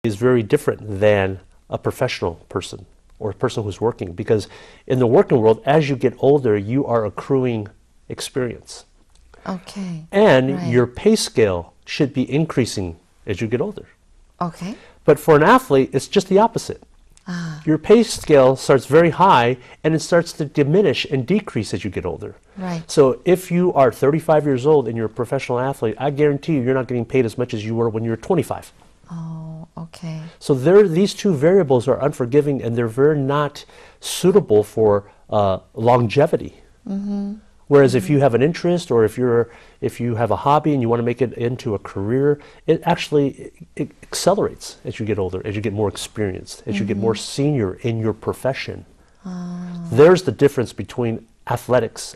is very different than a professional person or a person who's working, because in the working world, as you get older, you are accruing experience. Okay. And your pay scale should be increasing as you get older. Okay. But for an athlete, it's just the opposite. Your pay scale starts very high and it starts to diminish and decrease as you get older. Right. So if you are 35 years old and you're a professional athlete, I guarantee you, you're not getting paid as much as you were when you were 25. Oh, okay. So these two variables are unforgiving, and they're very not suitable for longevity. Whereas if you have an interest, or if you have a hobby and you want to make it into a career, it actually it accelerates as you get older, as you get more experienced, as you get more senior in your profession. There's the difference between athletes,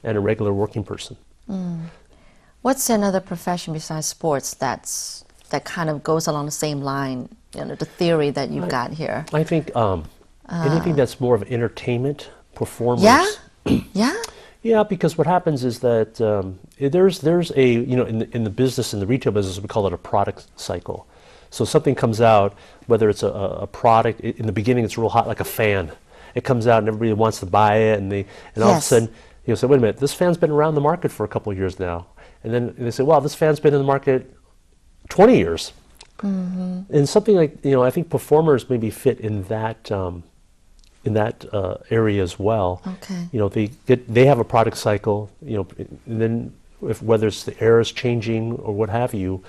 and a regular working person. What's another profession besides sports that kind of goes along the same line, the theory that you've got here? I think anything that's more of entertainment, performers. Yeah? Yeah? Yeah, because what happens is that there's a, in the business, in the retail business, we call it a product cycle. So something comes out, whether it's a product, in the beginning it's real hot, like a fan. It comes out and everybody wants to buy it, and all of a sudden, say, wait a minute, this fan's been around the market for a couple of years now. And then they say, well, this fan's been in the market 20 years. And something like, I think performers maybe fit in that area as well. Okay. They have a product cycle, and then whether it's the era is changing or what have you,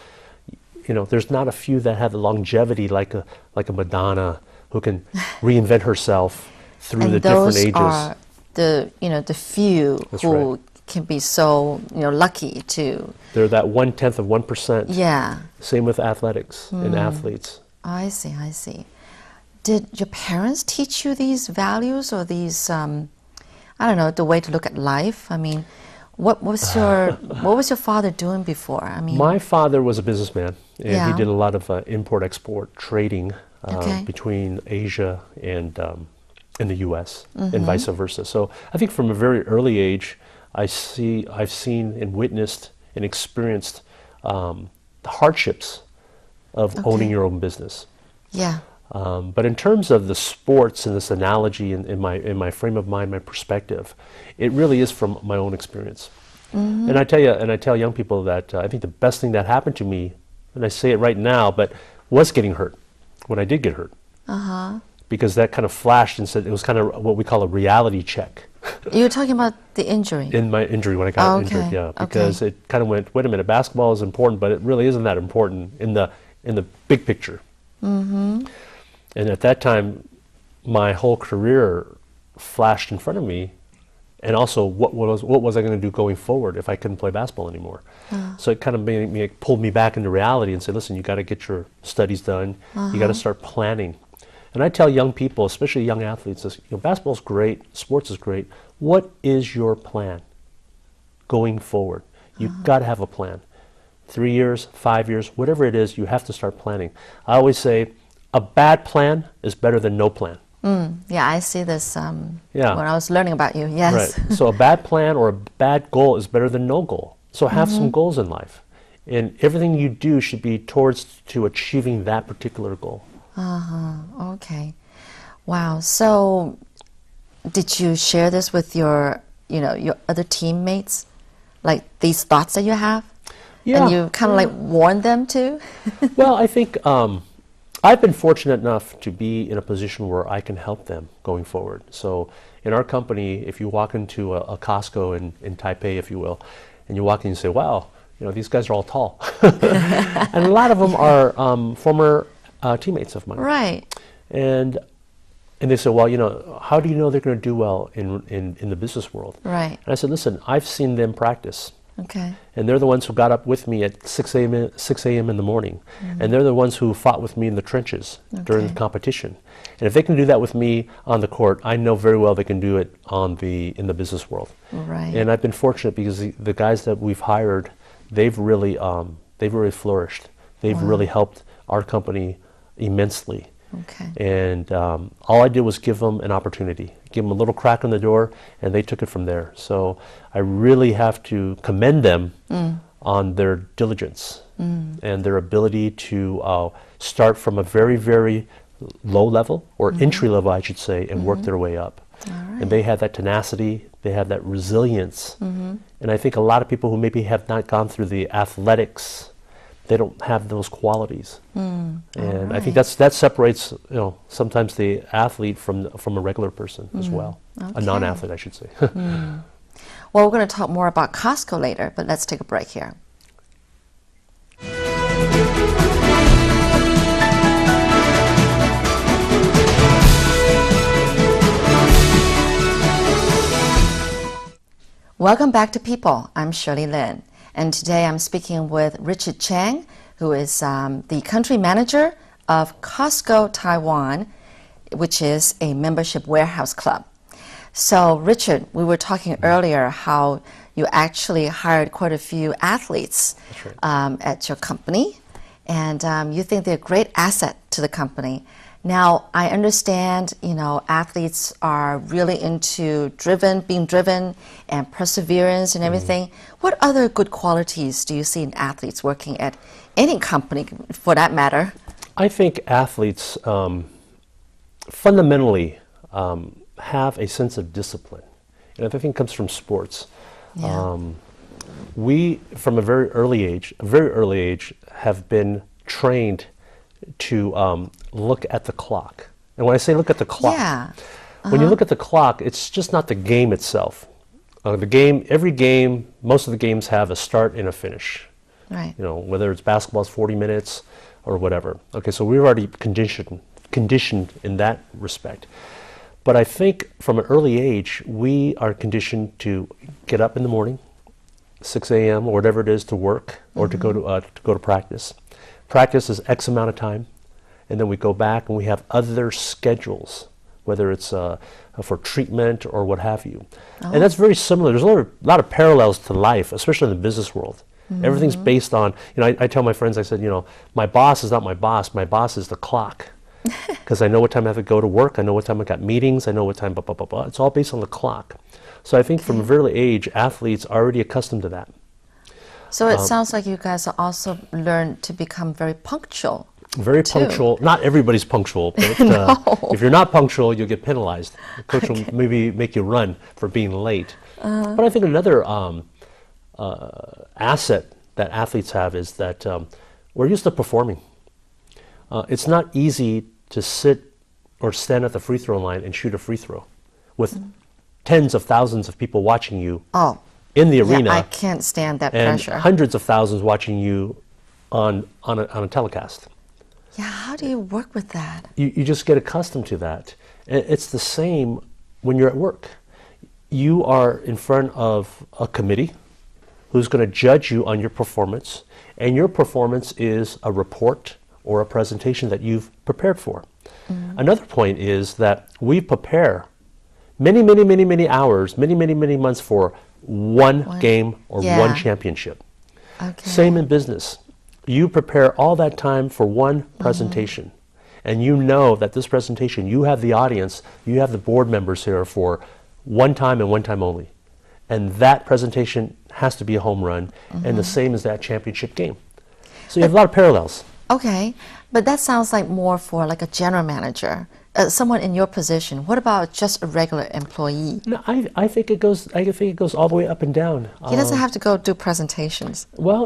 there's not a few that have the longevity like a Madonna, who can reinvent herself through the different ages. And those are the few who can be so lucky to. They're that 1/10 of 1%. Yeah. Same with athletics and athletes. I see. Did your parents teach you these values, or these, the way to look at life? I mean, what was your father doing before? I mean, my father was a businessman, and Yeah. he did a lot of import-export trading Okay. between Asia and the U.S. and vice versa. So I think from a very early age, I've seen and witnessed and experienced the hardships of owning your own business. Yeah. But in terms of the sports and this analogy in my frame of mind, my perspective, it really is from my own experience. And I tell young people that I think the best thing that happened to me, and I say it right now, but was getting hurt when I did get hurt. Because that kind of flashed and said, it was kind of what we call a reality check. You were talking about the injury. In my injury, when I got injured, yeah, because it kind of went, wait a minute, basketball is important, but it really isn't that important in the big picture. And at that time, my whole career flashed in front of me, and also what was I going to do going forward if I couldn't play basketball anymore? So it kind of pulled me back into reality and said, listen, you got to get your studies done. You got to start planning. And I tell young people, especially young athletes, basketball's great, sports is great. What is your plan going forward? You've got to have a plan. 3 years, 5 years, whatever it is, you have to start planning. I always say, a bad plan is better than no plan. Yeah, I see this when I was learning about you. Yes. Right. So a bad plan or a bad goal is better than no goal. So have some goals in life. And everything you do should be to achieving that particular goal. Okay. Wow. So did you share this with your other teammates? Like these thoughts that you have? Yeah. And you kind of like warned them too? Well, I think I've been fortunate enough to be in a position where I can help them going forward. So in our company, if you walk into a Costco in Taipei, if you will, and you walk in and you say, wow, these guys are all tall. And a lot of them are former teammates of mine. Right. And they say, well, how do you know they're going to do well in the business world? Right. And I said, listen, I've seen them practice. Okay. And they're the ones who got up with me at 6 a.m. in the morning. And they're the ones who fought with me in the trenches during the competition. And if they can do that with me on the court, I know very well they can do it in the business world. Right. And I've been fortunate because the guys that we've hired, they've really flourished. They've really helped our company immensely. Okay. And all I did was give them an opportunity, give them a little crack in the door, and they took it from there. So I really have to commend them on their diligence and their ability to start from a very, very low level, or entry level, I should say, and work their way up. And they have that tenacity, they have that resilience. And I think a lot of people who maybe have not gone through the athletics, they don't have those qualities. And I think that separates, sometimes the athlete from a regular person as well. A non-athlete, I should say. Well, we're going to talk more about Costco later, but let's take a break here. Welcome back to People. I'm Shirley Lin, and today I'm speaking with Richard Chang, who is the country manager of Costco Taiwan, which is a membership warehouse club. So, Richard, we were talking earlier how you actually hired quite a few athletes at your company, and you think they're a great asset to the company. Now, I understand, athletes are really into being driven and perseverance and everything. What other good qualities do you see in athletes working at any company, for that matter? I think athletes fundamentally have a sense of discipline. And I think it comes from sports. Yeah. We, from a very early age, have been trained to look at the clock. And when I say look at the clock, when you look at the clock, it's just not the game itself. Every game, most of the games have a start and a finish. Right. Whether it's basketball is 40 minutes or whatever. Okay, so we're already conditioned in that respect. But I think from an early age, we are conditioned to get up in the morning, 6 a.m. or whatever it is, to work or to go to practice. Practice is X amount of time, and then we go back and we have other schedules, whether it's for treatment or what have you. And that's very similar. There's a lot of parallels to life, especially in the business world. Everything's based on, I tell my friends, I said, my boss is not my boss is the clock. Because I know what time I have to go to work, I know what time I got meetings, I know what time, blah, blah, blah, blah. It's all based on the clock. So I think from a very early age, athletes are already accustomed to that. So it sounds like you guys are also learned to become very punctual. Very punctual. Not everybody's punctual, but if you're not punctual, you'll get penalized. The coach will maybe make you run for being late. But I think another asset that athletes have is that we're used to performing. It's not easy to sit or stand at the free throw line and shoot a free throw with tens of thousands of people watching you in the arena. I can't stand that and pressure. Hundreds of thousands watching you on a telecast. Yeah, how do you work with that? You just get accustomed to that. It's the same when you're at work. You are in front of a committee who's going to judge you on your performance, and your performance is a report or a presentation that you've prepared for. Another point is that we prepare many, many, many, many hours, many, many, many months for one game or one championship. Same in business. You prepare all that time for one presentation. And you know that this presentation, you have the audience, you have the board members here for one time and one time only. And that presentation has to be a home run, and the same as that championship game. So you have a lot of parallels. Okay, but that sounds like more for like a general manager, someone in your position. What about just a regular employee? No, I think it goes. I think it goes all the way up and down. He doesn't have to go do presentations. Well,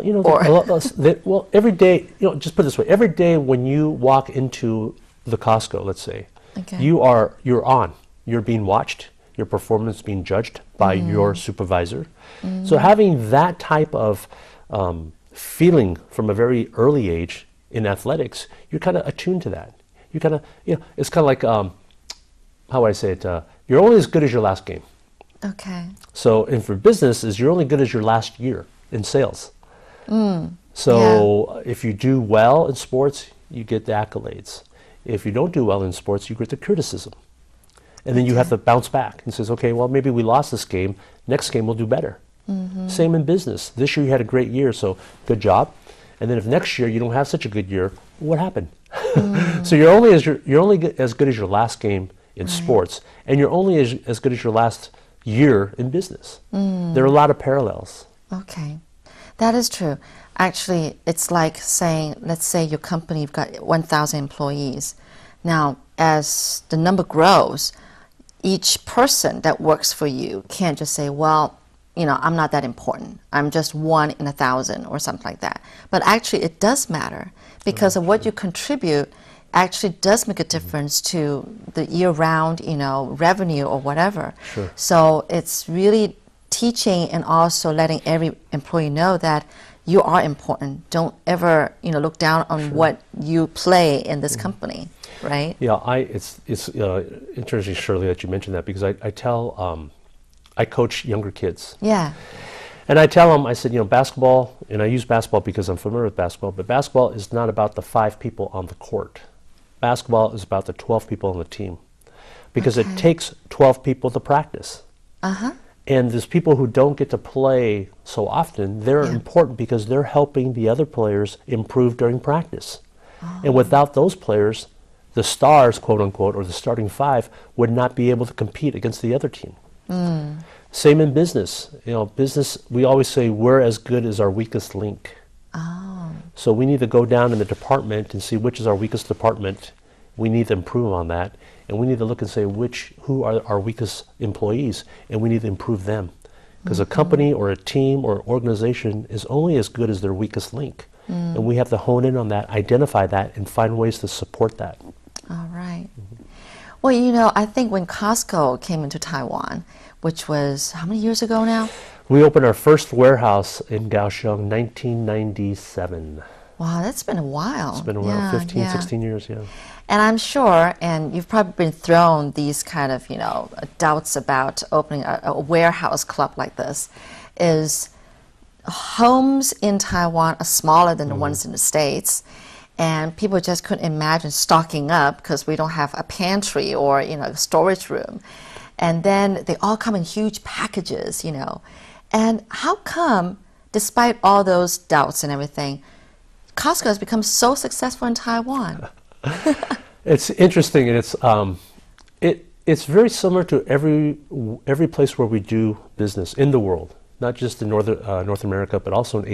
every day. Just put it this way: every day when you walk into the Costco, let's say, you're being watched. Your performance being judged by your supervisor. So having that type of feeling from a very early age in athletics, you're kind of attuned to that. You kind of, it's kind of like, how would I say it? You're only as good as your last game. Okay. So, and for business, you're only good as your last year in sales. So if you do well in sports, you get the accolades. If you don't do well in sports, you get the criticism. And then you have to bounce back and says, okay, well, maybe we lost this game. Next game we'll do better. Same in business. This year you had a great year, so good job. And then if next year you don't have such a good year, what happened? So you're only as good as your last game in sports, and you're only as good as your last year in business. There are a lot of parallels. Okay. That is true. Actually, it's like saying, let's say your company, you've got 1,000 employees. Now, as the number grows, each person that works for you can't just say, well, you know, I'm not that important. I'm just 1 in 1,000 or something like that. But actually, it does matter because of what you contribute actually does make a difference to the year-round, you know, revenue or whatever. Sure. So it's really teaching and also letting every employee know that you are important. Don't ever, you know, look down on what you play in this company, right? Yeah, it's interesting, Shirley, that you mentioned that because I tell, I coach younger kids. Yeah. And I tell them, I said, you know, basketball, and I use basketball because I'm familiar with basketball, but basketball is not about the 5 people on the court. Basketball is about the 12 people on the team because it takes 12 people to practice. Uh-huh. And there's people who don't get to play so often. They're important because they're helping the other players improve during practice. And without those players, the stars, quote unquote, or the starting 5 would not be able to compete against the other team. Same in business. You know, business, we always say we're as good as our weakest link. So we need to go down in the department and see which is our weakest department. We need to improve on that. And we need to look and say who are our weakest employees, and we need to improve them. Because a company or a team or organization is only as good as their weakest link. And we have to hone in on that, identify that, and find ways to support that. All right. Well, you know, I think when Costco came into Taiwan, which was how many years ago now? We opened our first warehouse in Kaohsiung, 1997. Wow, that's been a while. It's been around 15, 16 years, yeah. And I'm sure, and you've probably been thrown these kind of, you know, doubts about opening a warehouse club like this, is homes in Taiwan are smaller than the ones in the States, and people just couldn't imagine stocking up because we don't have a pantry or, you know, a storage room. And then they all come in huge packages, you know. And how come, despite all those doubts and everything, Costco has become so successful in Taiwan? It's interesting, and it's very similar to every place where we do business in the world, not just in North America, but also in Asia.